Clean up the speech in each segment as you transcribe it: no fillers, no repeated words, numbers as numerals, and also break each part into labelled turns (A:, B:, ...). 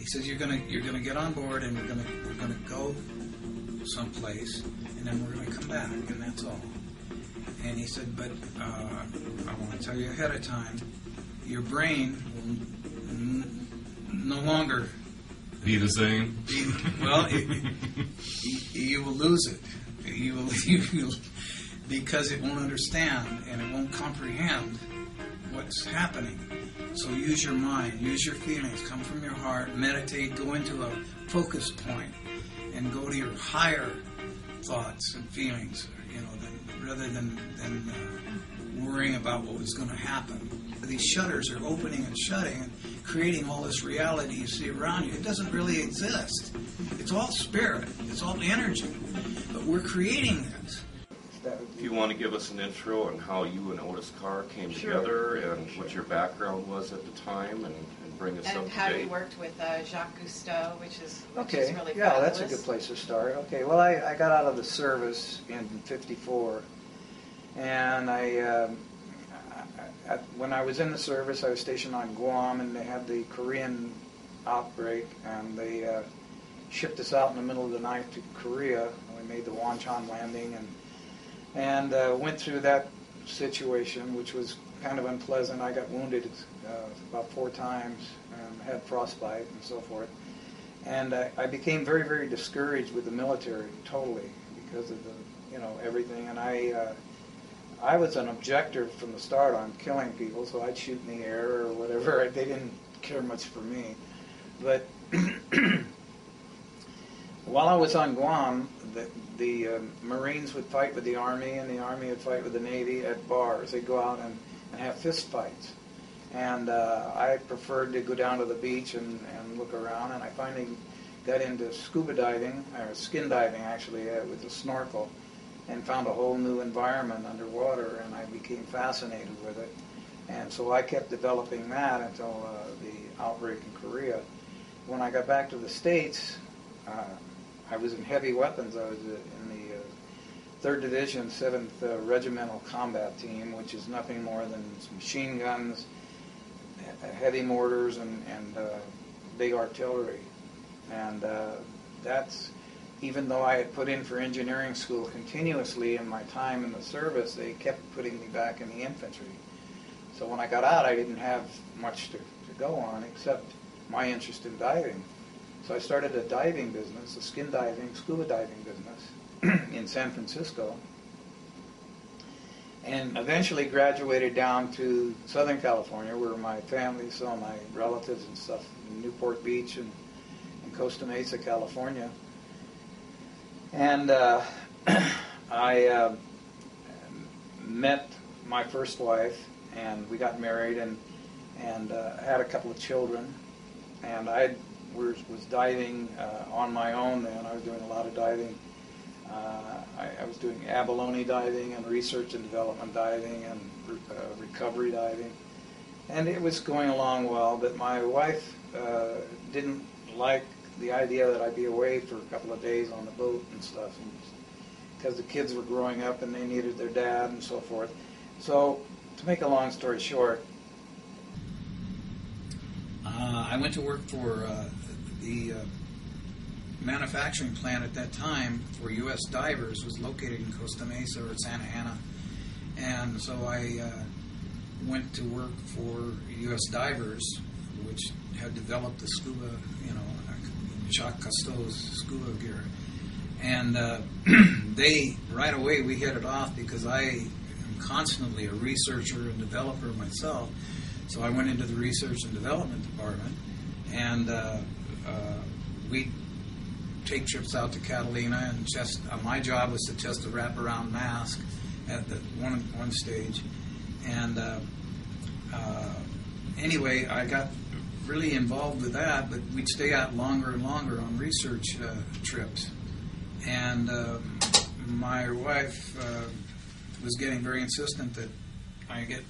A: He says, you're gonna get on board, and we're gonna go someplace, and then we're gonna come back, and that's all. And he said, but I want to tell you ahead of time, your brain will no longer
B: be the same.
A: You will lose it. You will, because it won't understand and it won't comprehend what's happening. So use your mind, use your feelings, come from your heart, meditate, go into a focus point, and go to your higher thoughts and feelings. Rather than worrying about what was going to happen. These shutters are opening and shutting and creating all this reality you see around you. It doesn't really exist. It's all spirit. It's all energy. But we're creating this.
C: If you want to give us an intro on how you and Otis Carr came together and what your background was at the time, and bring us up to date.
D: And how you worked with Jacques Cousteau, which is really
E: yeah,
D: fabulous.
E: that's a good place to start. Okay, well, I got out of the service in '54, and when I was in the service, I was stationed on Guam, and they had the Korean outbreak, and they shipped us out in the middle of the night to Korea, and we made the Wonchon landing, and went through that situation, which was kind of unpleasant. I got wounded about 4 times and had frostbite and so forth. And I became very, very discouraged with the military, totally, because of everything. And I was an objector from the start on killing people, so I'd shoot in the air or whatever. They didn't care much for me. But while I was on Guam, the Marines would fight with the Army, and the Army would fight with the Navy at bars. They'd go out and have fist fights. And I preferred to go down to the beach and look around, and I finally got into scuba diving, or skin diving actually, with a snorkel, and found a whole new environment underwater, and I became fascinated with it. And so I kept developing that until the outbreak in Korea. When I got back to the States, I was in heavy weapons. I was in the 3rd Division, 7th Regimental Combat Team, which is nothing more than machine guns, heavy mortars, and big artillery. And that's, even though I had put in for engineering school continuously in my time in the service, they kept putting me back in the infantry. So when I got out, I didn't have much to go on except my interest in diving. So I started a diving business, a skin diving, scuba diving business in San Francisco, and eventually graduated down to Southern California, where my family, so my relatives and stuff, in Newport Beach and Costa Mesa, California. And I met my first wife, and we got married, and had a couple of children. And I was diving on my own then. I was doing a lot of diving. I was doing abalone diving and research and development diving and recovery diving. And it was going along well, but my wife didn't like the idea that I'd be away for a couple of days on the boat and stuff, because the kids were growing up and they needed their dad and so forth. So, to make a long story short,
A: I went to work for the manufacturing plant at that time for U.S. divers. Was located in Costa Mesa or Santa Ana, and so I went to work for U.S. divers, which had developed the scuba, Jacques Cousteau's scuba gear, and they right away we hit it off because I am constantly a researcher and developer myself. So I went into the research and development department, and we take trips out to Catalina, and my job was to test a wraparound mask at the one stage. And anyway, I got really involved with that, but we'd stay out longer and longer on research trips. And my wife was getting very insistent that I get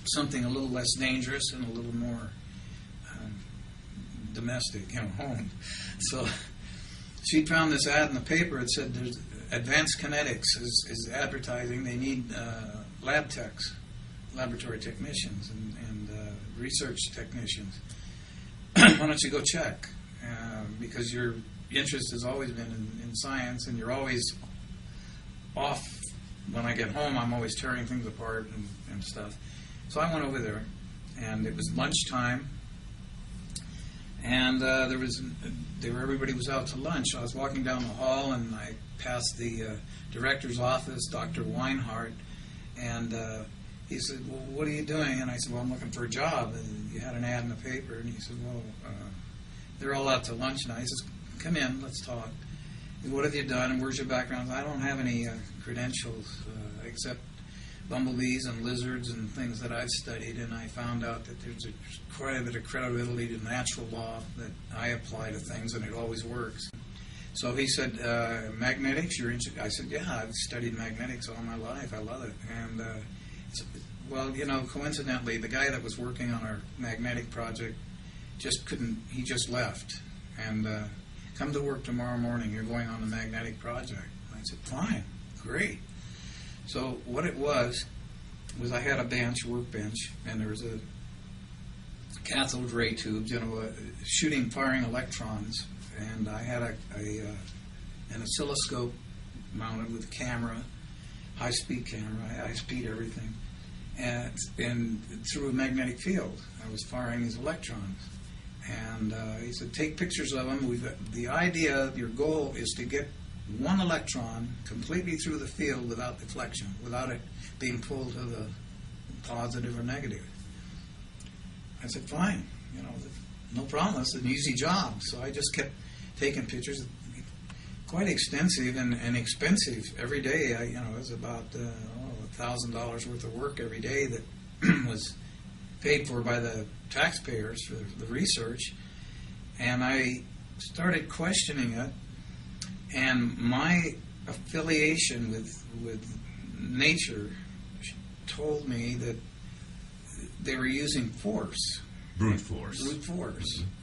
A: something a little less dangerous and a little more domestic, home. So she found this ad in the paper. It said there's Advanced Kinetics is advertising. They need lab techs, laboratory technicians, and research technicians. Why don't you go check? because your interest has always been in science, and you're always off. When I get home, I'm always tearing things apart and stuff. So I went over there, and it was lunchtime, and everybody was out to lunch. I was walking down the hall, and I passed the director's office, Dr. Weinhardt, and he said, "Well, what are you doing?" And I said, "Well, I'm looking for a job." And you had an ad in the paper, and he said, "Well, they're all out to lunch now." He says, "Come in, let's talk. What have you done, and where's your background?" I don't have any credentials except bumblebees and lizards and things that I've studied, and I found out that there's quite a bit of credibility to natural law that I apply to things, and it always works. So he said, "Magnetics, you're interested?" I said, "Yeah, I've studied magnetics all my life. I love it." And well, coincidentally, the guy that was working on our magnetic project he just left. And come to work tomorrow morning, you're going on the magnetic project. And I said, "Fine, great." So what it was I had a workbench, and there was a cathode ray tubes, firing electrons, and I had an oscilloscope mounted with a camera, high-speed camera, high-speed everything, and through a magnetic field, I was firing these electrons. And he said, "Take pictures of them. The idea, your goal is to get one electron completely through the field without deflection, without it being pulled to the positive or negative." I said, "Fine, no problem. It's an easy job." So I just kept taking pictures, quite extensive and expensive. Every day, it was about $1,000 worth of work every day that was paid for by the taxpayers for the research. And I started questioning it, and my affiliation with nature told me that they were using force.
B: Brute force.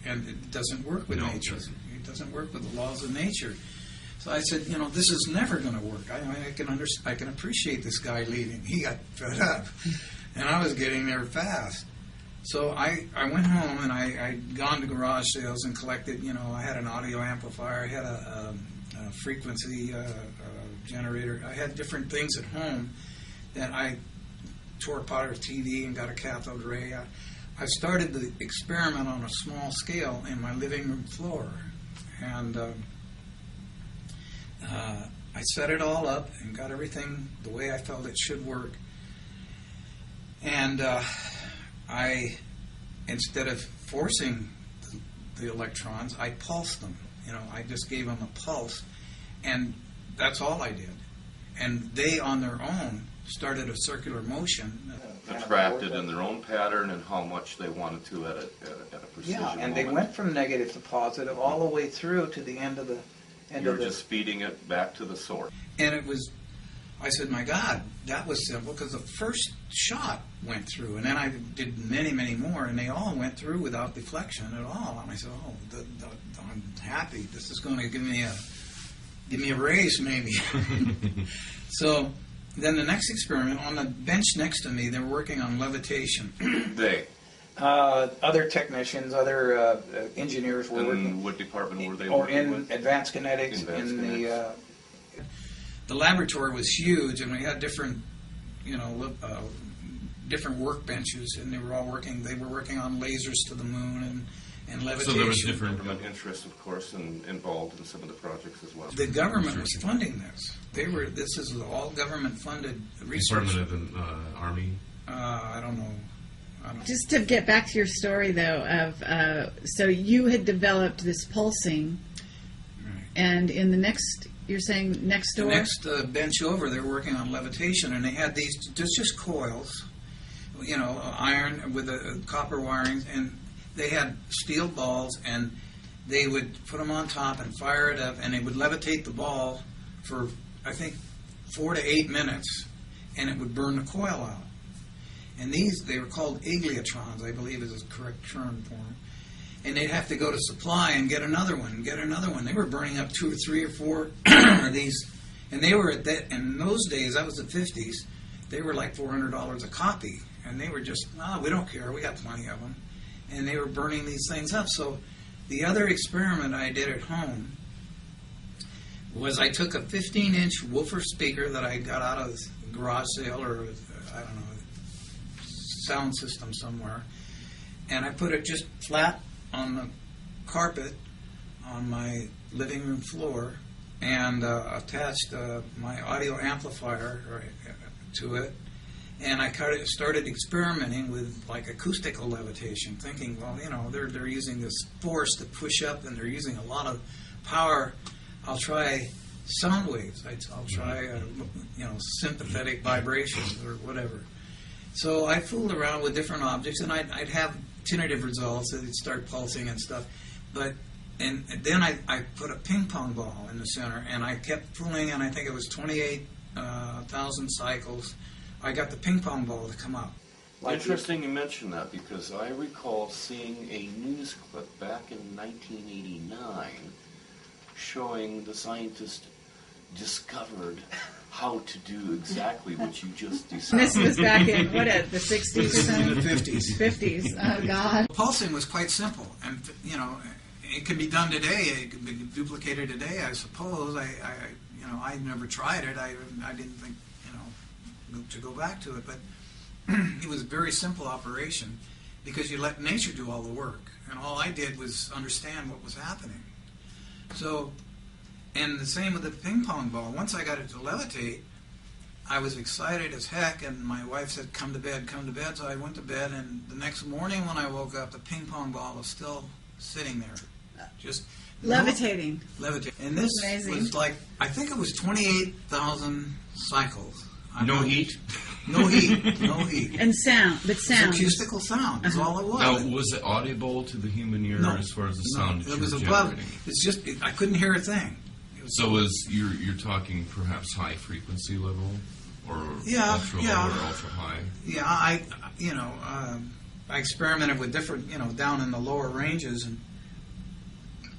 B: And
A: it doesn't work with nature. It doesn't work with the laws of nature. So I said, this is never going to work. I can appreciate this guy leaving. He got fed up, and I was getting there fast. So I went home, and I'd gone to garage sales and collected, I had an audio amplifier, I had a frequency generator. I had different things at home that I tore apart a TV and got a cathode ray. I started the experiment on a small scale in my living room floor, and I set it all up and got everything the way I felt it should work. And instead of forcing the electrons, I pulsed them. I just gave them a pulse, and that's all I did. And they, on their own, started a circular motion.
C: Attracted in their own pattern and how much they wanted to at a precision
E: and
C: moment.
E: they went from negative to positive all the way through to the end of the
C: You're just feeding it back to the source.
A: And I said, my God, that was simple, because the first shot went through, and then I did many, many more, and they all went through without deflection at all. And I said, I'm happy. This is going to give me a raise, maybe. So then the next experiment, on the bench next to me, they were working on levitation. Other technicians, other engineers were working.
C: In what department were they
A: Or
C: working
A: in
C: with?
A: advanced kinetics. The laboratory was huge, and we had different, different workbenches, and they were working on lasers to the moon and levitation.
B: So there was different
C: government interest, of course, involved in some of the projects as well.
A: The government was funding this. This is all government-funded research.
B: Department of Army?
A: I don't know.
F: Just to get back to your story, though, so you had developed this pulsing,
A: Right.
F: and in the next, you're saying next door?
A: The next bench over, they were working on levitation, and they had these just coils, iron with copper wiring, and they had steel balls, and they would put them on top and fire it up, and they would levitate the ball for, I think, 4 to 8 minutes, and it would burn the coil out. And they were called igliotrons, I believe is the correct term for them. And they'd have to go to supply and get another one, They were burning up 2 or 3 or 4 of these. And they were in those days, that was the 50s, they were like $400 a copy. And they were just, we don't care, we got plenty of them. And they were burning these things up. So the other experiment I did at home was I took a 15-inch woofer speaker that I got out of a garage sale or, I don't know, sound system somewhere, and I put it just flat on the carpet on my living room floor and attached my audio amplifier to it, and I started experimenting with like acoustical levitation, thinking, well, you know, they're using this force to push up and they're using a lot of power. I'll try sound waves. I'll try, you know, sympathetic vibrations or whatever. So I fooled around with different objects, and I'd have tentative results. It'd start pulsing and stuff. And then I put a ping pong ball in the center, and I kept fooling, and I think it was 28,000 cycles. I got the ping pong ball to come up.
C: Interesting you mention that, because I recall seeing a news clip back in 1989 showing the scientist discovered how to do exactly what you just described.
F: This was back in, what, the 60s or something?
A: The 50s.
F: 50s, oh God.
A: Pulsing was quite simple, and, you know, it can be done today. It can be duplicated today, I suppose. You know, I never tried it. I didn't think, you know, to go back to it, but it was a very simple operation because you let nature do all the work, and all I did was understand what was happening. So, and the same with the ping pong ball. Once I got it to levitate, I was excited as heck, and my wife said, come to bed, so I went to bed, and the next morning when I woke up, the ping pong ball was still sitting there, just
F: levitating.
A: Levitating. And this was like, I think it was 28,000 cycles.
B: No heat?
A: No heat, no heat.
F: And sound, but sound.
A: It's acoustical sound is all it was.
B: Now, was it audible to the human ear as far as the sound that
A: it was
B: you were
A: above.
B: generating?
A: It's just, I couldn't hear a thing.
B: So you're talking perhaps high frequency level, or ultra low or ultra high?
A: Yeah, I experimented with different, down in the lower ranges, and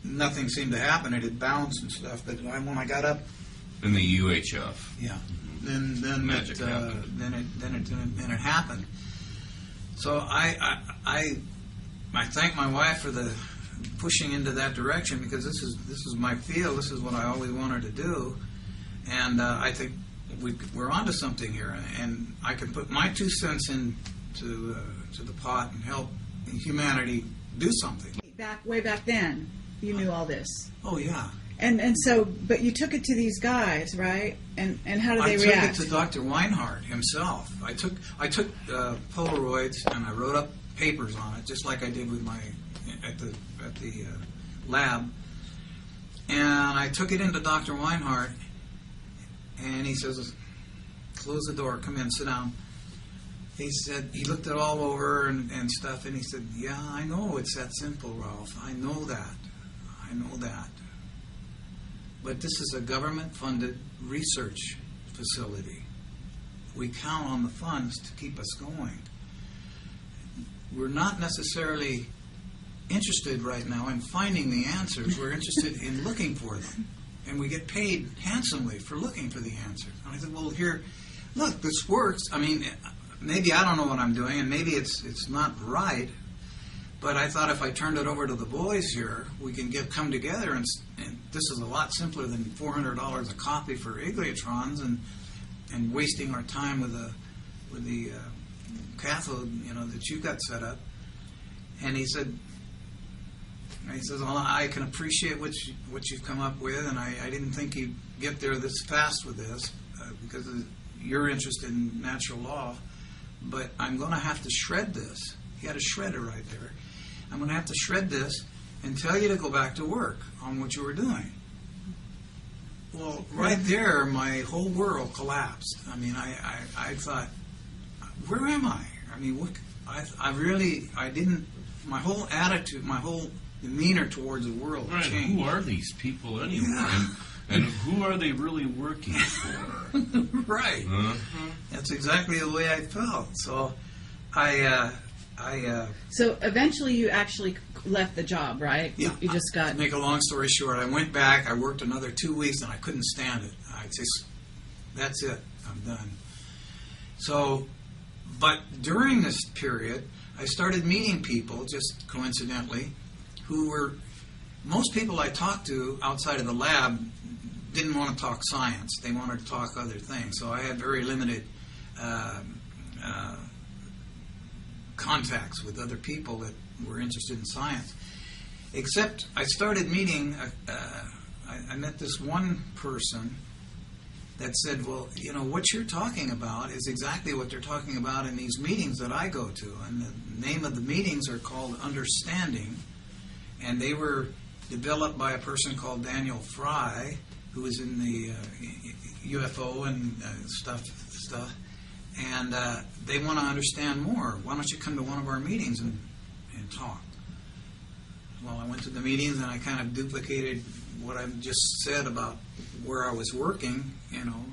A: nothing seemed to happen. It had bounced and stuff. But when I got up
B: in the UHF,
A: then
B: magic happened.
A: Then it happened. So I thank my wife for the pushing into that direction, because this is my field. This is what I always wanted to do, and I think we're onto something here, and I can put my 2 cents into the pot and help humanity do something.
F: Way back then, you knew all this.
A: Oh yeah.
F: And so, but you took it to these guys, right? And how did they react?
A: I took it to Dr. Weinhardt himself. I took Polaroids and I wrote up papers on it, just like I did with at the lab. And I took it into Dr. Weinhardt, and he says, "Close the door. Come in. Sit down." He said, he looked it all over and stuff, and he said, "Yeah, I know it's that simple, Ralph. I know that. But this is a government-funded research facility. We count on the funds to keep us going. We're not necessarily interested right now in finding the answers. We're interested in looking for them. And we get paid handsomely for looking for the answers." And I said, "Well, here, look, this works. I mean, maybe I don't know what I'm doing, and maybe it's not right. But I thought if I turned it over to the boys here, we can come together, and this is a lot simpler than $400 a copy for igliotrons and wasting our time with the cathode, that you've got set up." And he says, "Well, I can appreciate what you've come up with, and I didn't think you'd get there this fast with this because you're interested in natural law. But I'm going to have to shred this." He had a shredder right there. "I'm going to have to shred this and tell you to go back to work on what you were doing." Well, right there, my whole world collapsed. I mean, I thought, where am I? I mean, I didn't, my whole attitude, my whole demeanor towards the world changed.
B: Who are these people anyway? Yeah. And who are they really working for?
A: Right.
B: Uh-huh.
A: That's exactly the way I felt. So
F: So eventually you actually left the job, right?
A: Yeah.
F: You just got...
A: To make a long story short, I went back, I worked another 2 weeks, and I couldn't stand it. I just, that's it, I'm done. So, but during this period, I started meeting people, just coincidentally, who were most people I talked to outside of the lab didn't want to talk science. They wanted to talk other things. So I had very limited contacts with other people that were interested in science. Except I started meeting, I met this one person that said, well, you know, what you're talking about is exactly what they're talking about in these meetings that I go to. And the name of the meetings are called Understanding. And they were developed by a person called Daniel Fry, who was in the UFO and stuff. And they want to understand more. Why don't you come to one of our meetings and talk? Well, I went to the meetings and I kind of duplicated what I just said about where I was working, you know.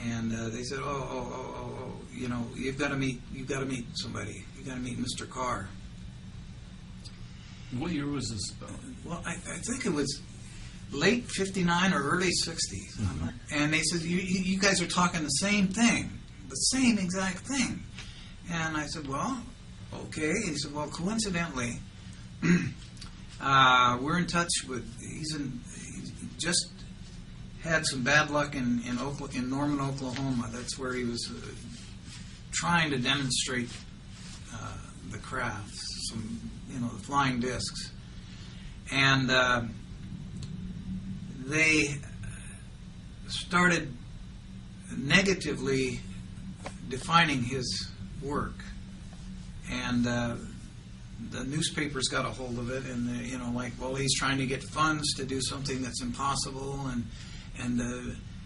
A: And they said, oh, you know, you've got to meet somebody. You've got to meet Mr. Carr.
B: What year was this about?
A: Well, I think it was late 59 or early 60s. Mm-hmm. And they said, you guys are talking the same thing, the same exact thing. And I said, well, okay. And he said, well, coincidentally, we're in touch with, he just had some bad luck in Norman, Oklahoma. That's where he was trying to demonstrate the craft, the flying discs. And they started negatively defining his work. And the newspapers got a hold of it, and well, he's trying to get funds to do something that's impossible, and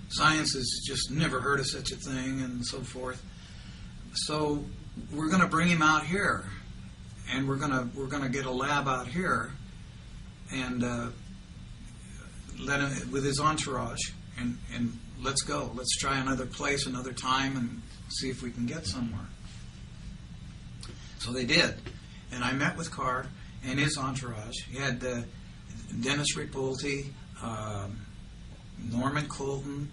A: science has just never heard of such a thing, and so forth. So we're going to bring him out here, and we're going to get a lab out here, and let him with his entourage, and let's go. Let's try another place, another time, and see if we can get somewhere. So they did. And I met with Carr and his entourage. He had Dennis Ripolte, Norman Colton,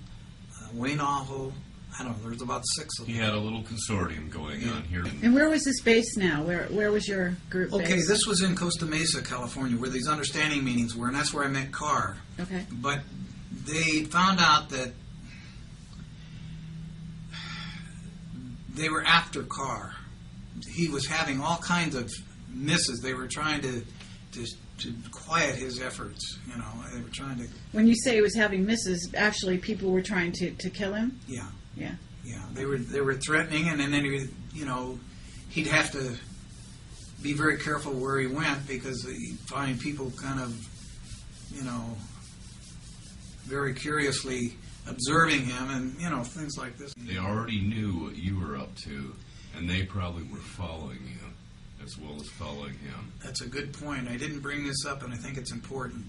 A: Wayne Aho. I don't know, there's about 6 of them.
B: He had a little consortium going on here.
F: And where was this based now? Where was your group based?
A: Okay, this was in Costa Mesa, California, where these understanding meetings were, and that's where I met Carr.
F: Okay.
A: But they found out that they were after Carr. He was having all kinds of misses. They were trying to quiet his efforts. They were trying to.
F: When you say he was having misses, actually, people were trying to kill him.
A: Yeah.
F: Yeah.
A: Yeah. They were threatening, and then he'd have to be very careful where he went because he'd find people kind of, very curiously observing him, and things like this.
B: They already knew what you were up to. And they probably were following you as well as following him. That's
A: a good point. I didn't bring this up, and I think it's important.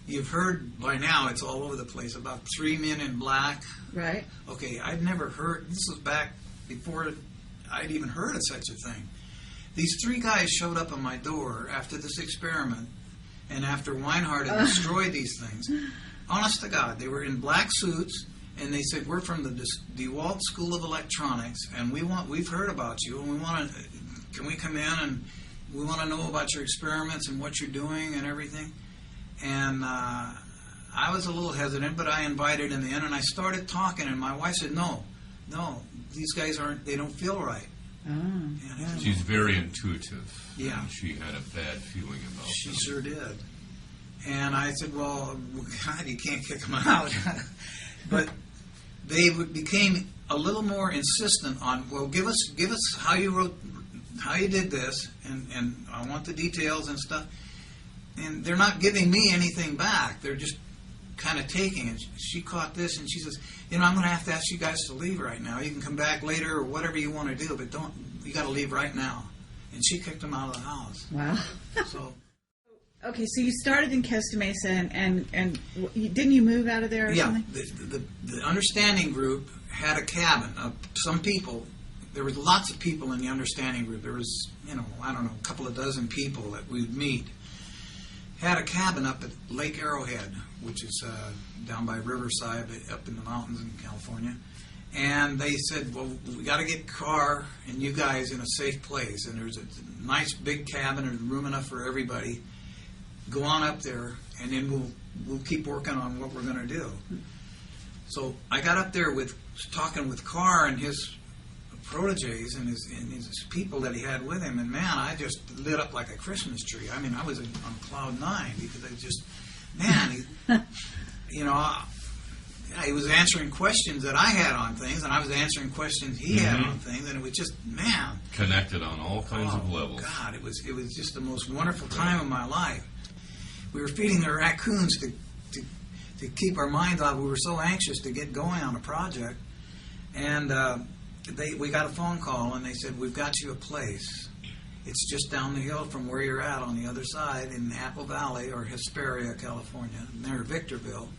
A: You've heard by now, it's all over the place, about 3 men in black.
F: Right.
A: Okay, I'd never heard, this was back before I'd even heard of such a thing. These 3 guys showed up on my door after this experiment, and after Weinhardt had destroyed these things. Honest to God, they were in black suits. And they said, we're from the DeWalt School of Electronics, and we've heard about you, and can we come in, and we want to know about your experiments and what you're doing and everything. And I was a little hesitant, but I invited them in, and I started talking, and my wife said, no, these guys they don't feel right.
F: Oh.
B: She's very intuitive.
A: Yeah.
B: And she had a bad feeling about
A: She
B: them.
A: sure did. And I said, well, God, you can't kick them out. But they became a little more insistent on, well, give us how you did this, and I want the details and stuff. And they're not giving me anything back. They're just kind of taking it. She caught this, and she says, I'm going to have to ask you guys to leave right now. You can come back later or whatever you want to do, but you got to leave right now. And she kicked them out of the house.
F: Wow.
A: So.
F: Okay, so you started in Costa Mesa, and didn't you move out of there or something?
A: Yeah, the understanding group had a cabin. Some people, there was lots of people in the understanding group. There was, a couple of dozen people that we'd meet. Had a cabin up at Lake Arrowhead, which is down by Riverside, up in the mountains in California. And they said, well, we got to get Carr and you guys in a safe place. And there's a nice big cabin, there's room enough for everybody. go on up there, and then we'll keep working on what we're going to do. So I got up there talking with Carr and his proteges and his people that he had with him, and man, I just lit up like a Christmas tree. I mean, I was on cloud 9 because I just, man, he was answering questions that I had on things, and I was answering questions he had on things, and it was just, man,
B: connected on all kinds of levels.
A: God, it was just the most wonderful time of my life. We were feeding the raccoons to keep our minds off. We were so anxious to get going on a project, and we got a phone call, and they said, "We've got you a place. It's just down the hill from where you're at on the other side in Apple Valley or Hesperia, California, near Victorville."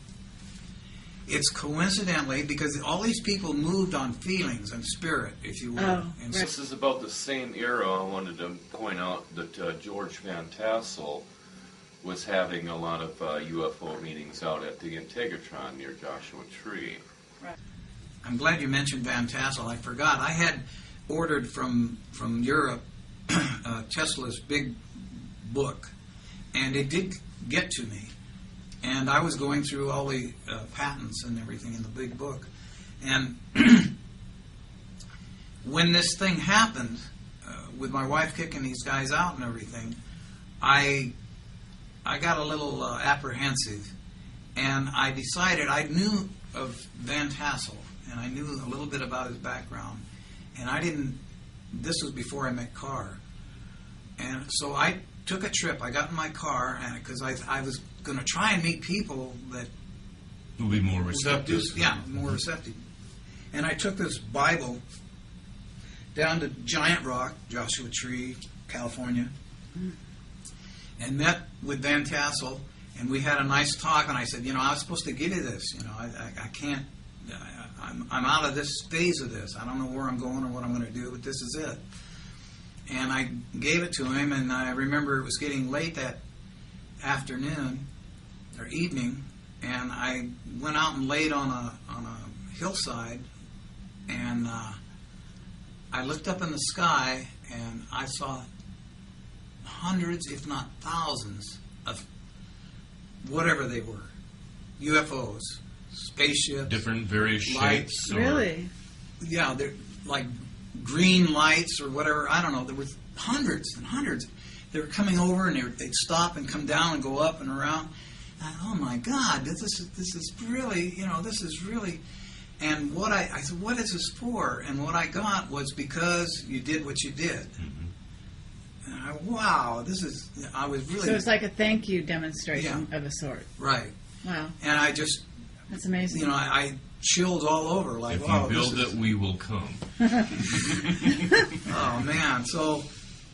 A: It's coincidentally because all these people moved on feelings and spirit, if you will.
F: Oh,
A: and
F: right.
C: This is about the same era. I wanted to point out that George Van Tassel was having a lot of UFO meetings out at the Integratron near Joshua Tree.
D: Right.
A: I'm glad you mentioned Van Tassel. I forgot. I had ordered from Europe Tesla's big book, and it did get to me. And I was going through all the patents and everything in the big book. And when this thing happened, with my wife kicking these guys out and everything, I got a little apprehensive. And I decided, I knew of Van Tassel, and I knew a little bit about his background. And this was before I met Carr. And so I took a trip. I got in my car, because I was going to try and meet people that
B: Will be more receptive.
A: more receptive. And I took this Bible down to Giant Rock, Joshua Tree, California, and met with Van Tassel, and we had a nice talk. And I said, I was supposed to give you this. I can't. I'm out of this phase of this. I don't know where I'm going or what I'm going to do, but this is it. And I gave it to him, and I remember it was getting late that afternoon or evening, and I went out and laid on a hillside, and I looked up in the sky, and I saw hundreds, if not thousands, of whatever they were, UFOs, spaceships,
B: Different various
A: lights.
B: shapes. Or
F: Really?
A: Yeah, they're like green lights or whatever. I don't know. There were hundreds and hundreds. They were coming over, and they'd stop and come down and go up and around. Oh my God, this is really, this is really. And I said, what is this for? And what I got was because you did what you did. And I was really.
F: So it's like a thank you demonstration of a sort.
A: Right.
F: Wow.
A: And I just,
F: That's amazing.
A: I chilled all over. Like,
B: if
A: wow,
B: you build it, we will come.
A: Oh man! So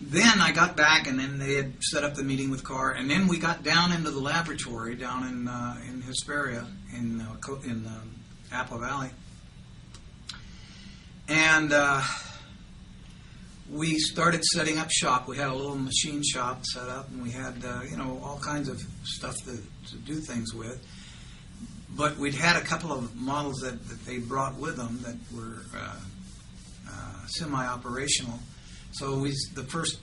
A: then I got back, and then they had set up the meeting with Carr, and then we got down into the laboratory down in Hesperia in Apple Valley, and we started setting up shop. We had a little machine shop set up, and we had all kinds of stuff to do things with. But we'd had a couple of models that they brought with them that were semi-operational. So the first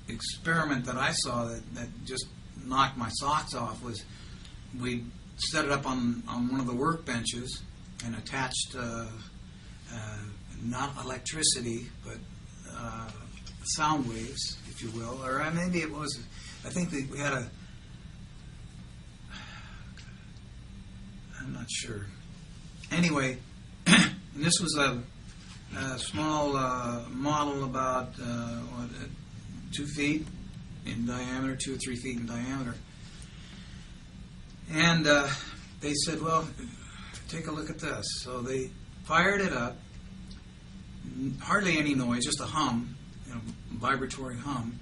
A: experiment that I saw that just knocked my socks off was we set it up on one of the workbenches and attached not electricity, but sound waves, if you will. Or maybe it was, I think we had I'm not sure. Anyway, and this was a small model about 2 feet in diameter, 2 or 3 feet in diameter. And they said, well, take a look at this. So they fired it up, hardly any noise, just a hum, vibratory hum.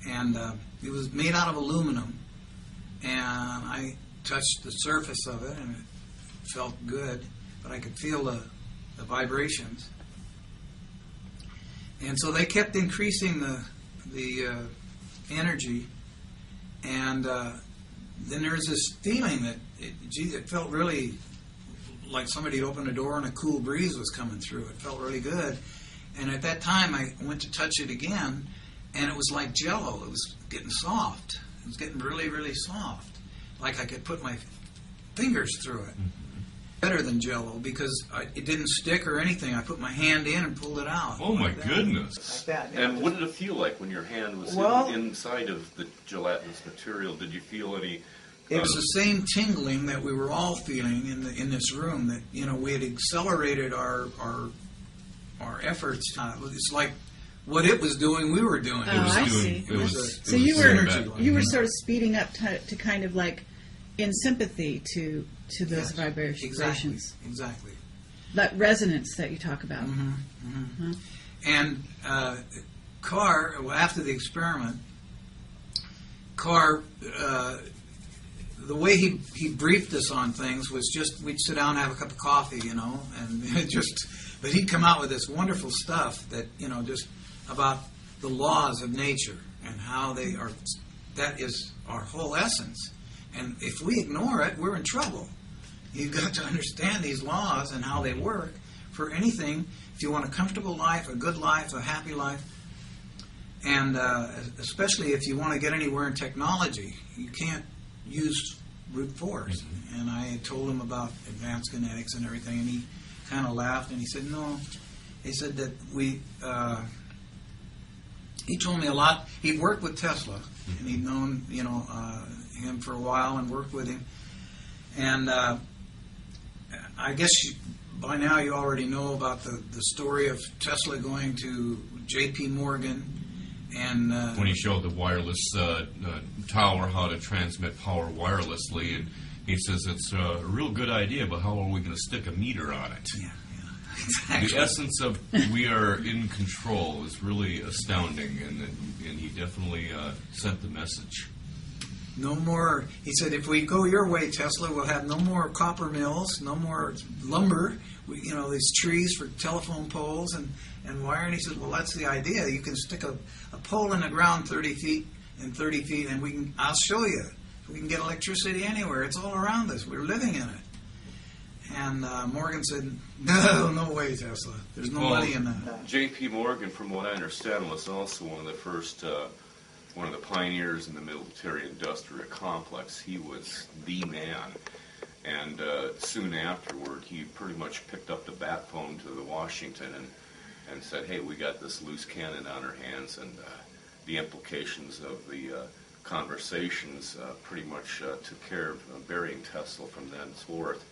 A: And it was made out of aluminum. And I touched the surface of it, and it felt good, but I could feel the vibrations. And so they kept increasing the energy, and then there was this feeling that it felt really like somebody opened a door and a cool breeze was coming through. It felt really good. And at that time, I went to touch it again, and it was like Jell-O. It was getting soft. was getting really, really soft, like I could put my fingers through it. Better than Jell-O because it didn't stick or anything. I put my hand in and pulled it out.
B: Oh my goodness!
E: Like that.
C: And what did it feel like when your hand was inside of the gelatinous material? Did you feel any?
A: It was the same tingling that we were all feeling in this room. That we had accelerated our efforts. It's like what it was doing, we were doing.
F: So you were sort of speeding up to kind of like in sympathy to those vibrations.
A: Exactly.
F: That resonance that you talk about.
A: Mm-hmm. Mm-hmm. And Carr, after the experiment, Carr, the way he briefed us on things was just we'd sit down and have a cup of coffee, and but he'd come out with this wonderful stuff that just about the laws of nature and how they are. That is our whole essence. And if we ignore it, we're in trouble. You've got to understand these laws and how they work for anything. If you want a comfortable life, a good life, a happy life, and especially if you want to get anywhere in technology, you can't use brute force. Mm-hmm. And I told him about advanced kinetics and everything, and he kind of laughed and he said, no. He said that he told me a lot. He'd worked with Tesla, and he'd known, him for a while and worked with him. And I guess by now you already know about the story of Tesla going to J.P. Morgan and
B: when he showed the wireless tower how to transmit power wirelessly, and he says it's a real good idea, but how are we going to stick a meter on it?
A: Yeah, exactly.
B: The essence of we are in control is really astounding, and he definitely sent the message.
A: No more, he said, if we go your way, Tesla, we'll have no more copper mills, no more lumber, these trees for telephone poles and wire. And he said, well, that's the idea. You can stick a pole in the ground 30 feet and 30 feet, and I'll show you. We can get electricity anywhere. It's all around us. We're living in it. And Morgan said, no way, Tesla. There's no money in that.
C: J.P. Morgan, from what I understand, was also one of the first... one of the pioneers in the military-industrial complex. He was the man. And soon afterward, he pretty much picked up the bat phone to the Washington and said, hey, we got this loose cannon on our hands, and the implications of the conversations pretty much took care of burying Tesla from thenceforth.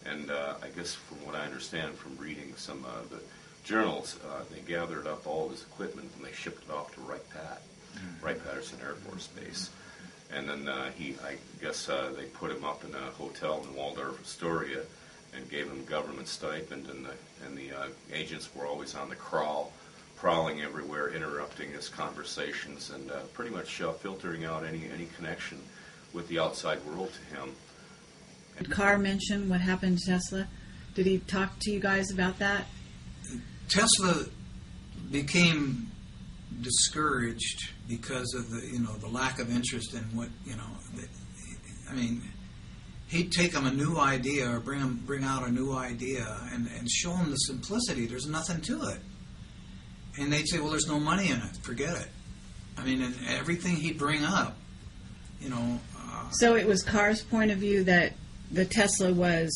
C: And I guess from what I understand from reading some of the journals, they gathered up all his equipment and they shipped it off to Wright-Patterson Air Force Base. And then I guess they put him up in a hotel in Waldorf, Astoria, and gave him government stipend, and the agents were always on the prowling everywhere, interrupting his conversations and pretty much filtering out any connection with the outside world to him.
F: Did Carr mention what happened to Tesla? Did he talk to you guys about that?
A: Tesla became discouraged because of the lack of interest in what he'd take them a new idea or bring out a new idea and show them the simplicity. There's nothing to it, and they'd say, well, there's no money in it, forget it. And everything he'd bring up,
F: so it was Carr's point of view that the Tesla was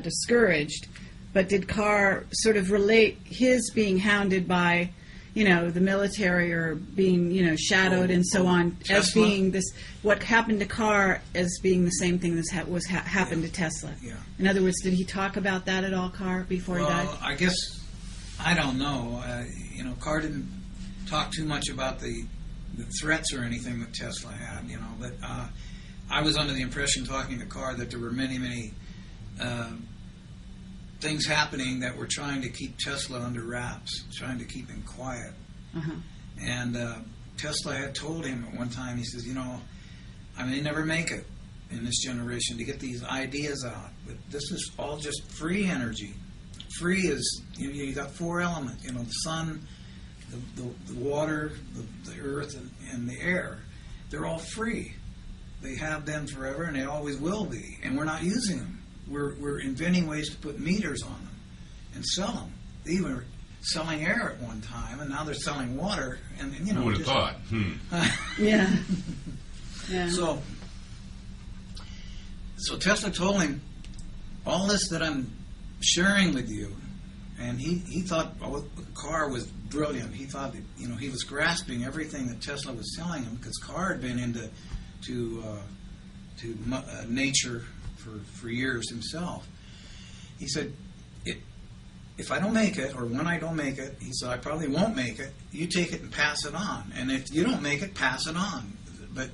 F: discouraged, but did Carr sort of relate his being hounded by the military or being, shadowed and so on,
A: Tesla?
F: as being this, what happened to Carr as being the same thing that happened to Tesla?
A: Yeah.
F: In other words, did he talk about that at all, Carr, before he died?
A: I guess, I don't know. Carr didn't talk too much about the threats or anything that Tesla had, but I was under the impression, talking to Carr, that there were many, many things happening that were trying to keep Tesla under wraps, trying to keep him quiet.
F: Uh-huh.
A: And Tesla had told him at one time, he says, I may never make it in this generation to get these ideas out, but this is all just free energy. Free is, you got four elements, the sun, the water, the earth, and the air. They're all free. They have been forever, and they always will be, and we're not using them. We're inventing ways to put meters on them and sell them. They even were selling air at one time, and now they're selling water. And
B: who would have thought?
F: Yeah. Yeah.
A: So Tesla told him, all this that I'm sharing with you, and he thought the Carr was brilliant. He thought that, he was grasping everything that Tesla was telling him, because Carr had been into nature for years himself. He said, if I don't make it, or when I don't make it, he said, I probably won't make it. You take it and pass it on. And if you don't make it, pass it on. But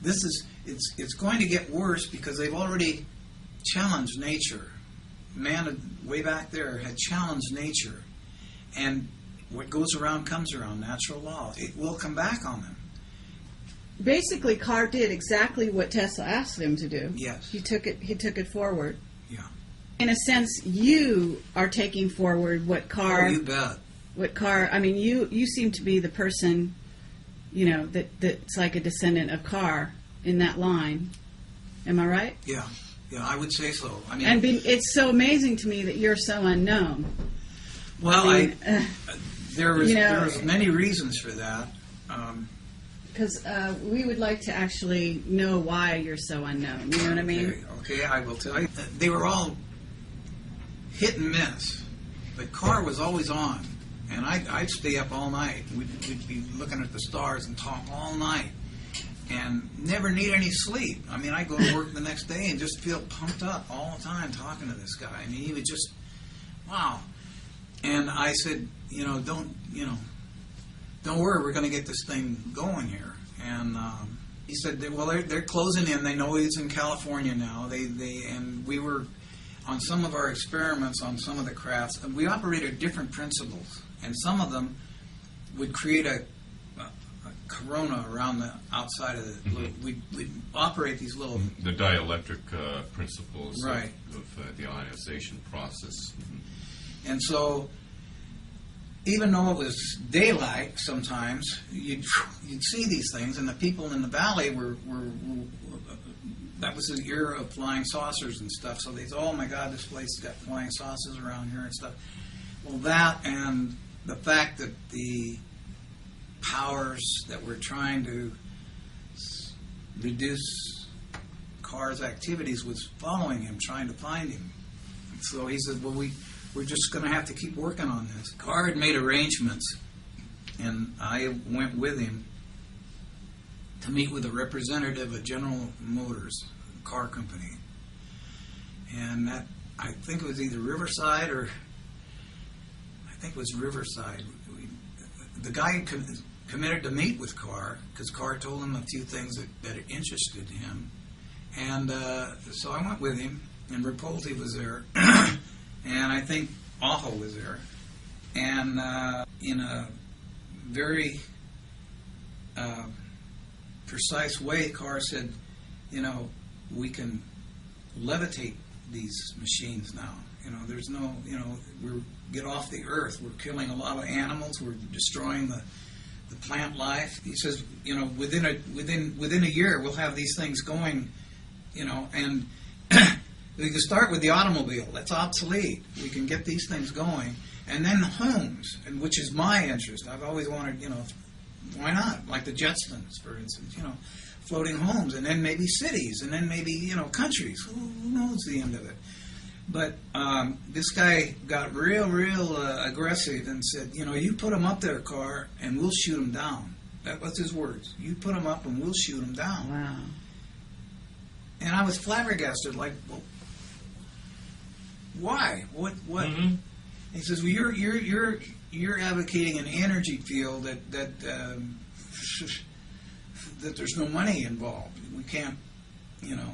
A: it's going to get worse, because they've already challenged nature. Man, way back there, had challenged nature. And what goes around comes around, natural law. It will come back on them.
F: Basically, Carr did exactly what Tesla asked him to do.
A: Yes.
F: He took it forward.
A: Yeah.
F: In a sense, you are taking forward what Carr...
A: Oh, you bet.
F: What Carr... I mean, you seem to be the person, that's like a descendant of Carr in that line. Am I right?
A: Yeah. Yeah, I would say so. I mean,
F: it's so amazing to me that you're so unknown.
A: Well, there was many reasons for that.
F: Because we would like to actually know why you're so unknown. You know what I mean?
A: Okay, I will tell you. They were all hit and miss, but Carr was always on, and I'd stay up all night. We'd be looking at the stars and talk all night, and never need any sleep. I mean, I'd go to work the next day and just feel pumped up all the time talking to this guy. I mean, he would just, wow. And I said, don't worry, we're going to get this thing going here. And he said, well, they're closing in. They know he's in California now. And we were on some of our experiments on some of the crafts. And we operated different principles, and some of them would create a corona around the outside of the. Mm-hmm. We'd operate these little.
B: The dielectric principles,
A: right,
B: of the ionization process. Mm-hmm.
A: And so, even though it was daylight, sometimes you'd see these things, and the people in the valley were that was the era of flying saucers and stuff. So they thought, oh my God, this place has got flying saucers around here and stuff. Well, that and the fact that the powers that were trying to reduce Carr's activities was following him, trying to find him. So he said, well, we're just going to have to keep working on this. Carr had made arrangements, and I went with him to meet with a representative of General Motors, car company. And that, I think it was either Riverside or, I think it was Riverside. The guy committed to meet with Carr, because Carr told him a few things that interested him. And so I went with him, and Rapolti was there. And I think Aho was there. And in a very precise way, Carr said, we can levitate these machines now. There's no, we're get off the earth. We're killing a lot of animals. We're destroying the plant life. He says, within a year, we'll have these things going, and we can start with the automobile. That's obsolete. We can get these things going. And then the homes, and which is my interest. I've always wanted, why not? Like the Jetsons, for instance, floating homes, and then maybe cities, and then maybe, countries. Who knows the end of it? But this guy got real aggressive and said, you put them up there, Carr, and we'll shoot them down. That was his words. You put them up and we'll shoot them down.
F: Wow.
A: And I was flabbergasted, like, well, why? What?
B: Mm-hmm.
A: He says, well, you're advocating an energy field that that there's no money involved. We can't,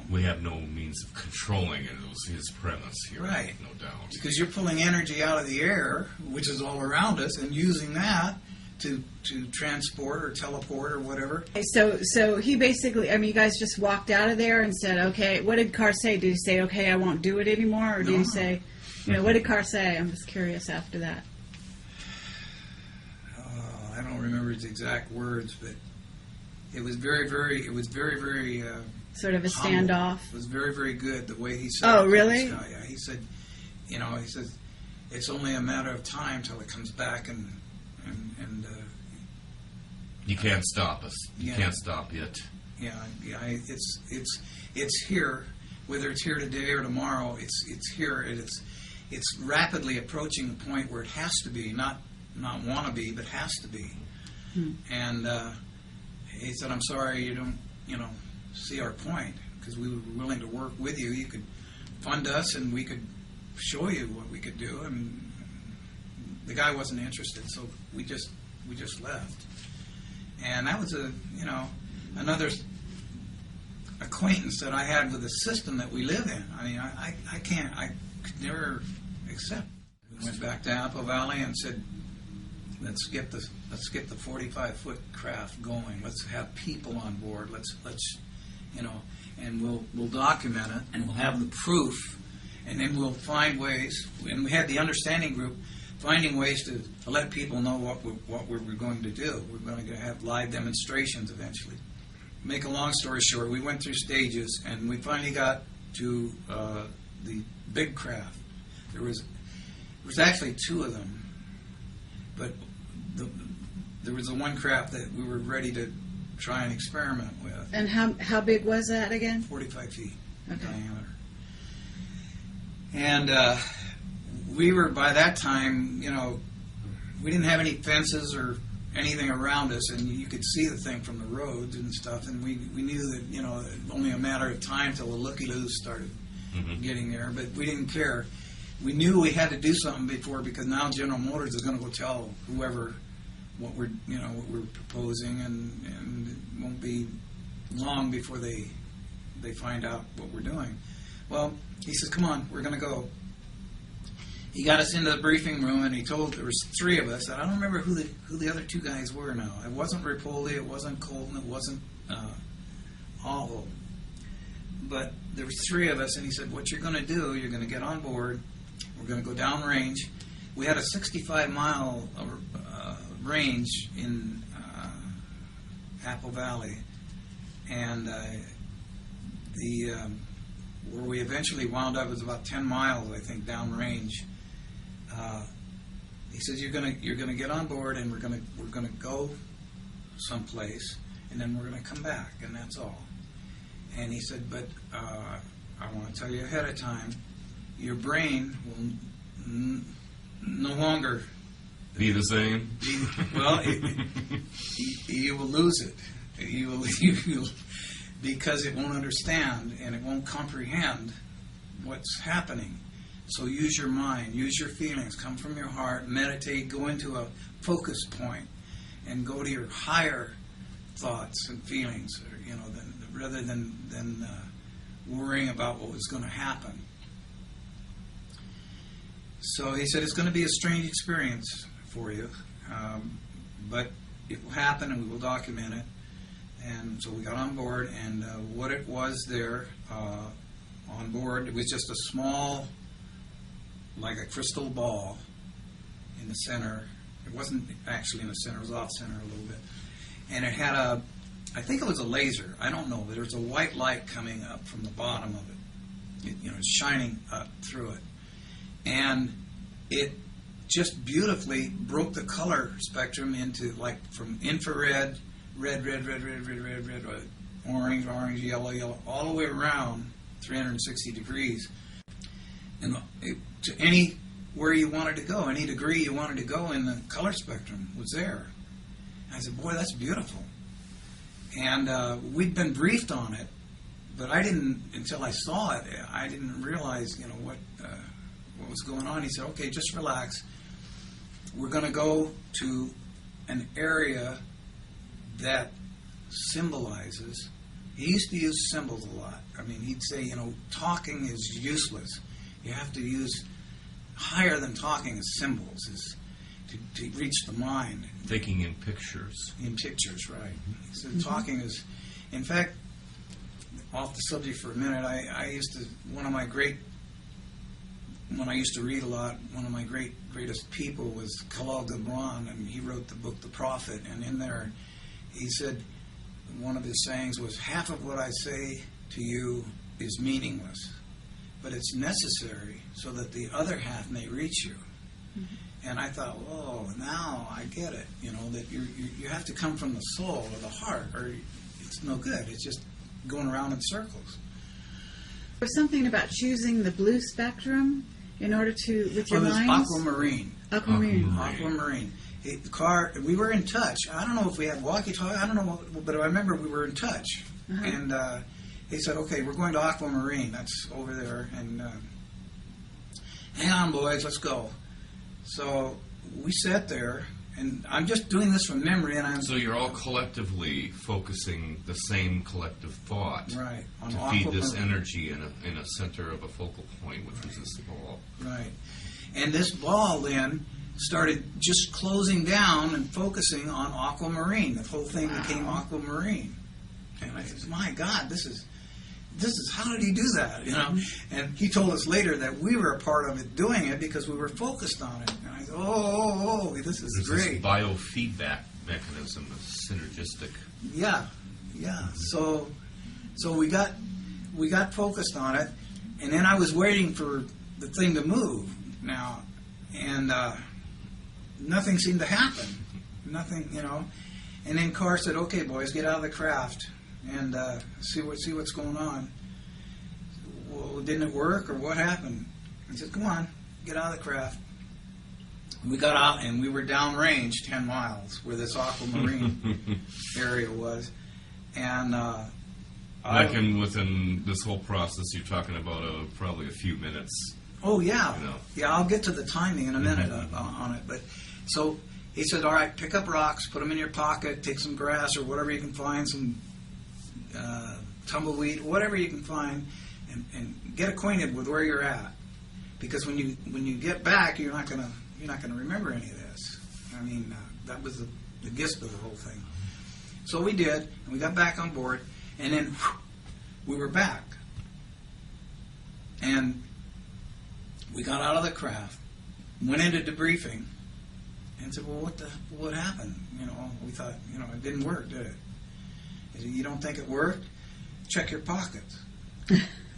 B: We have no means of controlling it. It was his premise here,
A: right?
B: No doubt.
A: Because you're pulling energy out of the air, which is all around us, and using that to transport or teleport or whatever.
F: So he basically, you guys just walked out of there and said, okay, what did Carr say? Did he say, okay, I won't do it anymore? Or did he say, what did Carr say? I'm just curious after that.
A: I don't remember his exact words, but it was very
F: sort of a
A: humble.
F: standoff.
A: It was very good the way he said
F: Oh,
A: it.
F: really?
A: Yeah, he said, he says, it's only a matter of time till it comes back and
B: you can't stop us. You
A: Yeah.
B: can't stop it.
A: It's here. Whether it's here today or tomorrow, it's here, and it's rapidly approaching the point where it has to be, not want to be, but has to be. And he said, "I'm sorry you don't, see our point, because we were willing to work with you. You could fund us, and we could show you what we could do." And the guy wasn't interested, so we just left. And that was another acquaintance that I had with the system that we live in. I mean, I could never accept. We went back to Apple Valley and said, let's get the 45-foot craft going. Let's have people on board. Let's and we'll document it, and we'll have the proof, and then we'll find ways. And we had the understanding group finding ways to let people know what we were going to do. We're going to have live demonstrations eventually. Make a long story short, we went through stages, and we finally got to the big craft. There was actually two of them, but there was the one craft that we were ready to try and experiment with.
F: And how big was that again?
A: 45 feet
F: Okay.
A: diameter. And we were, by that time, we didn't have any fences or anything around us, and you could see the thing from the roads and stuff, and we knew that, only a matter of time till the looky-loos started getting there, but we didn't care. We knew we had to do something because now General Motors is going to go tell whoever what we're proposing, and it won't be long before they find out what we're doing. Well, he says, "Come on, we're going to go." He got us into the briefing room, and he told there was three of us. And I don't remember who the other two guys were now. It wasn't Rapoldi, it wasn't Colton, it wasn't Alvo. But there was three of us, and he said, "What you're going to do, you're going to get on board. We're going to go downrange." We had a 65-mile range in Apple Valley, and where we eventually wound up was about 10 miles, I think, downrange. He says, "You're gonna get on board, and we're gonna go someplace, and then we're gonna come back, and that's all." And he said, "But I want to tell you ahead of time, your brain will no longer
B: be the same."
A: You will lose it. You will because it won't understand and it won't comprehend what's happening. So use your mind, use your feelings, come from your heart, meditate, go into a focus point, and go to your higher thoughts and feelings, rather than worrying about what was going to happen. So he said, "It's going to be a strange experience for you, but it will happen, and we will document it." And so we got on board, and what it was there on board, it was just a small, like a crystal ball in the center. It wasn't actually in the center, it was off center a little bit. And it had I think it was a laser, I don't know, but there was a white light coming up from the bottom of it. It's shining up through it. And it just beautifully broke the color spectrum into, like, from infrared, red, orange, yellow, all the way around 360 degrees. And to anywhere you wanted to go, any degree you wanted to go in the color spectrum was there. And I said, "Boy, that's beautiful." And we'd been briefed on it, but I didn't, until I saw it, I didn't realize, what was going on. He said, "Okay, just relax. We're going to go to an area that symbolizes." He used to use symbols a lot. I mean, he'd say, talking is useless. You have to use higher than talking is symbols, is to reach the mind.
B: Thinking in pictures.
A: In pictures, right. So talking is, in fact, off the subject for a minute, I used to, when I used to read a lot, one of my greatest people was Khalil Gibran, and he wrote the book The Prophet, and in there he said, one of his sayings was, "Half of what I say to you is meaningless, but it's necessary so that the other half may reach you." And I thought, whoa, now I get it, that you have to come from the soul or the heart, or it's no good. It's just going around in circles.
F: There's something about choosing the blue spectrum in order to, with your
A: It was
F: lines?
A: aquamarine.
F: Aquamarine.
A: Aquamarine. The car, we were in touch. I don't know if we had walkie-talkie. I don't know, but I remember we were in touch.
F: Uh-huh.
A: And he said, "Okay, we're going to aquamarine. That's over there. And hang on, boys, let's go." So we sat there, and I'm just doing this from memory. And
B: So you're all collectively focusing the same collective thought
A: right on
B: to feed this
A: aquamarine.
B: energy in a center of a focal point, which was this ball.
A: Right. And this ball then started just closing down and focusing on aquamarine. The whole thing became aquamarine. And I said, "My God, this is how did he do that?" You know. And he told us later that we were a part of it, doing it because we were focused on it. And I said, "Oh, this is
B: There's
A: great."
B: this biofeedback mechanism, a synergistic.
A: Yeah. So we got focused on it, and then I was waiting for the thing to move now, and nothing seemed to happen. Nothing, you know. And then Carr said, "Okay, boys, get out of the craft and see what's going on." Well, didn't it work, or what happened? He said, "Come on, get out of the craft." We got out, and we were downrange 10 miles where this aquamarine area was. And
B: within this whole process, you're talking about probably a few minutes.
A: oh, yeah.
B: You know.
A: Yeah, I'll get to the timing in a minute on it. But so he said, "All right, pick up rocks, put them in your pocket, take some grass or whatever you can find, some tumbleweed, whatever you can find, and get acquainted with where you're at. Because when you get back, you're not gonna remember any of this." I mean, that was the gist of the whole thing. So we did, and we got back on board, and then we were back, and we got out of the craft, went into debriefing, and said, "Well, what happened?" You know, we thought, it didn't work, did it? He said, "You don't think it worked? Check your pockets."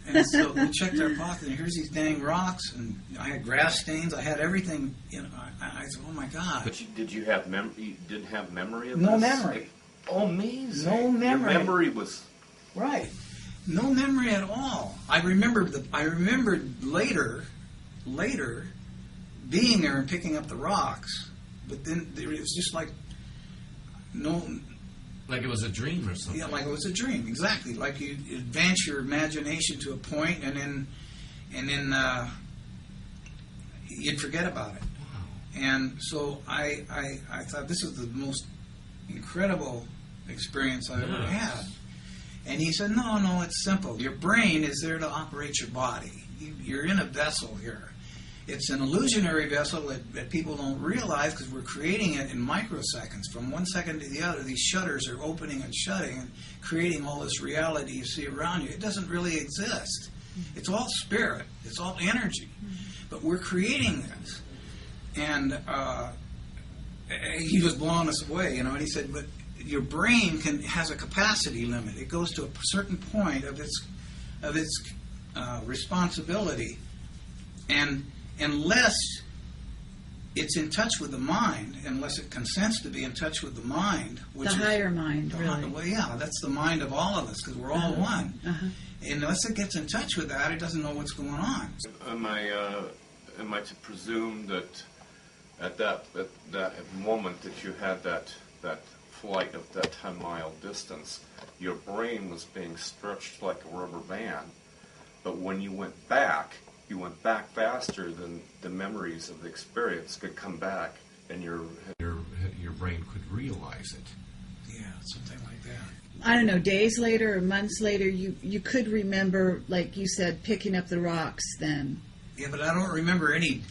A: And so we checked our pockets, and here's these dang rocks, and I had grass stains, I had everything. I said, "Oh my God!"
C: But did you have you didn't have memory of
A: No
C: this?
A: memory.
C: Oh, amazing!
A: No memory.
C: Your memory was
A: Right. No memory at all. I remembered later being there and picking up the rocks, but then it was just like
B: Like it was a dream or something.
A: yeah, like it was a dream. Exactly. Like you advance your imagination to a point, and then you'd forget about it.
B: Wow.
A: And so I thought this was the most incredible experience I've ever had. And he said, no, it's simple. Your brain is there to operate your body. You're in a vessel here. It's an illusionary vessel that people don't realize because we're creating it in microseconds. From 1 second to the other, these shutters are opening and shutting and creating all this reality you see around you. It doesn't really exist. It's all spirit. It's all energy. But we're creating this. And he was blowing us away, and he said, but your brain has a capacity limit. It goes to a certain point of its responsibility, and unless it's in touch with the mind, unless it consents to be in touch with the mind, which
F: The
A: is
F: higher mind, really.
A: well, yeah, that's the mind of all of us because we're all one.
F: Uh-huh.
A: Unless it gets in touch with that, it doesn't know what's going on.
C: Am I to presume that at that moment that you had that flight of that 10-mile distance, your brain was being stretched like a rubber band, but when you went back faster than the memories of the experience could come back, and your
B: brain could realize it.
A: Yeah, something like that.
F: I don't know, days later or months later, you could remember, like you said, picking up the rocks then.
A: Yeah, but I don't remember any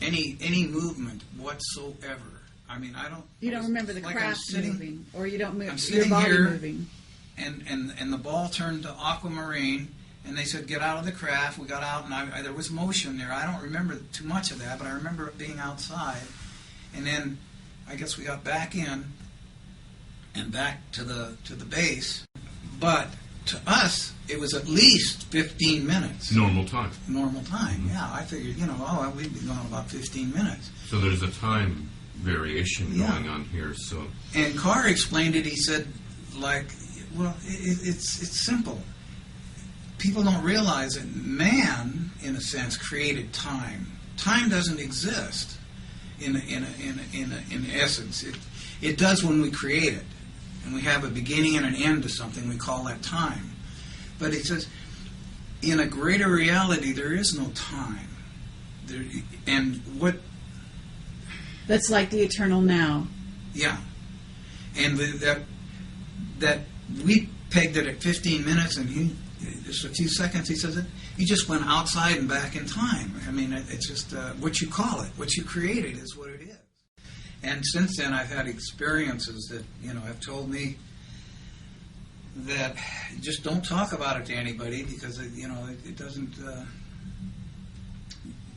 A: movement whatsoever. I mean, I don't.
F: You don't remember the
A: like
F: craft
A: I'm
F: moving, or you don't move
A: I'm
F: your
A: sitting
F: body
A: here,
F: moving.
A: and the ball turned to aquamarine, and they said, get out of the craft. We got out, and there was motion there. I don't remember too much of that, but I remember it being outside. And then I guess we got back in and back to the base. But to us, it was at least 15 minutes.
B: Normal time.
A: Normal time, yeah. I figured, we'd be gone about 15 minutes.
B: So there's a time variation
A: Yeah.
B: going on here. So
A: And Carr explained it. He said, like, Well, it's simple. People don't realize that man, in a sense, created time. Time doesn't exist in essence. It does when we create it, and we have a beginning and an end to something. We call that time. But it says, in a greater reality, there is no time. And what?
F: That's like the eternal now.
A: Yeah, and that we pegged it at 15 minutes, and just a few seconds. He says he just went outside and back in time. I mean, it's just what you call it, what you created, is what it is. And since then, I've had experiences that have told me that just don't talk about it to anybody, because it doesn't.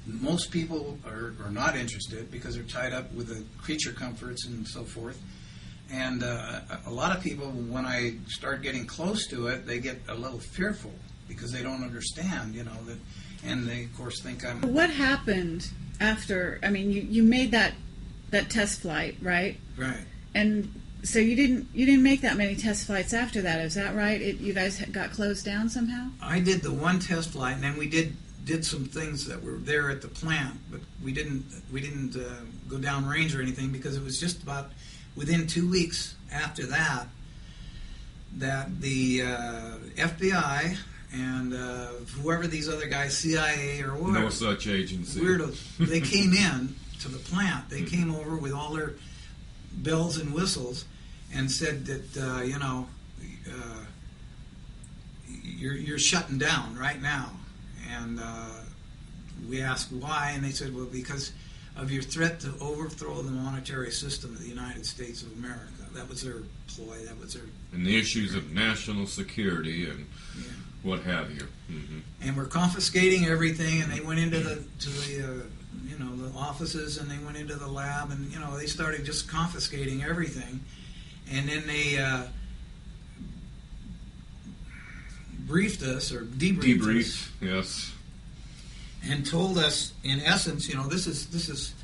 A: Most people are not interested because they're tied up with the creature comforts and so forth. And a lot of people, when I start getting close to it, they get a little fearful because they don't understand, that, and they, of course, think I'm...
F: What happened after, I mean, you made that test flight, right?
A: Right.
F: And so you didn't make that many test flights after that, is that right? You guys got closed down somehow?
A: I did the one test flight, and then we did some things that were there at the plant, but we didn't go downrange or anything, because it was just about within 2 weeks after that the FBI and whoever these other guys, CIA or whatever,
B: no such agency,
A: weirdos, they came in to the plant. They came over with all their bells and whistles and said that you're shutting down right now. And we asked why, and they said, well, because of your threat to overthrow the monetary system of the United States of America. That was their ploy. That was their...
B: And the issues of national security and what have you. Mm-hmm.
A: And we're confiscating everything, and they went into the offices, and they went into the lab, and they started just confiscating everything. And then they briefed us, or debriefed us.
B: Yes.
A: And told us, in essence, this is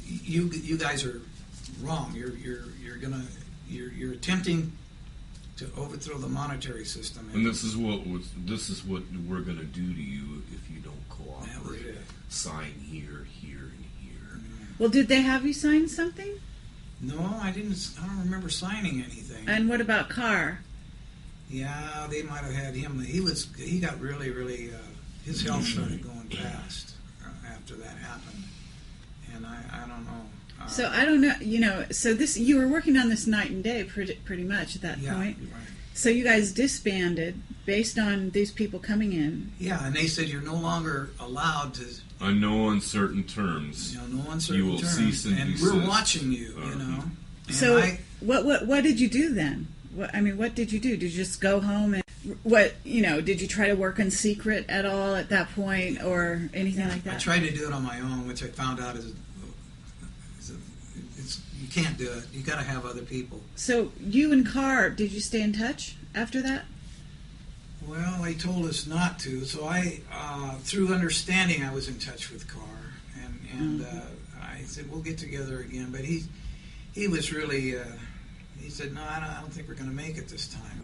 A: you guys are wrong. You're attempting to overthrow the monetary system.
B: And this is what we're going to do to you if you don't cooperate. Sign here, here, and here.
F: Well, did they have you sign something?
A: No, I didn't. I don't remember signing anything.
F: And what about Carr?
A: Yeah, they might have had him. He got really, really. His health started going fast after that happened, and I don't know.
F: So I don't know. So you were working on this night and day, pretty much at that point.
A: Right.
F: So you guys disbanded based on these people coming in.
A: Yeah, and they said you're no longer allowed to.
B: On no uncertain terms.
A: No uncertain
B: you will
A: terms.
B: Cease and desist.
A: We're watching you. And
F: so what did you do then? What did you do? Did you just go home and did you try to work in secret at all at that point, or anything like that?
A: I tried to do it on my own, which I found out is you can't do it. You got to have other people.
F: So you and Carr, did you stay in touch after that?
A: Well, they told us not to. So I, through understanding, I was in touch with Carr, and I said we'll get together again. But he was really. He said, no, I don't think we're going to make it this time.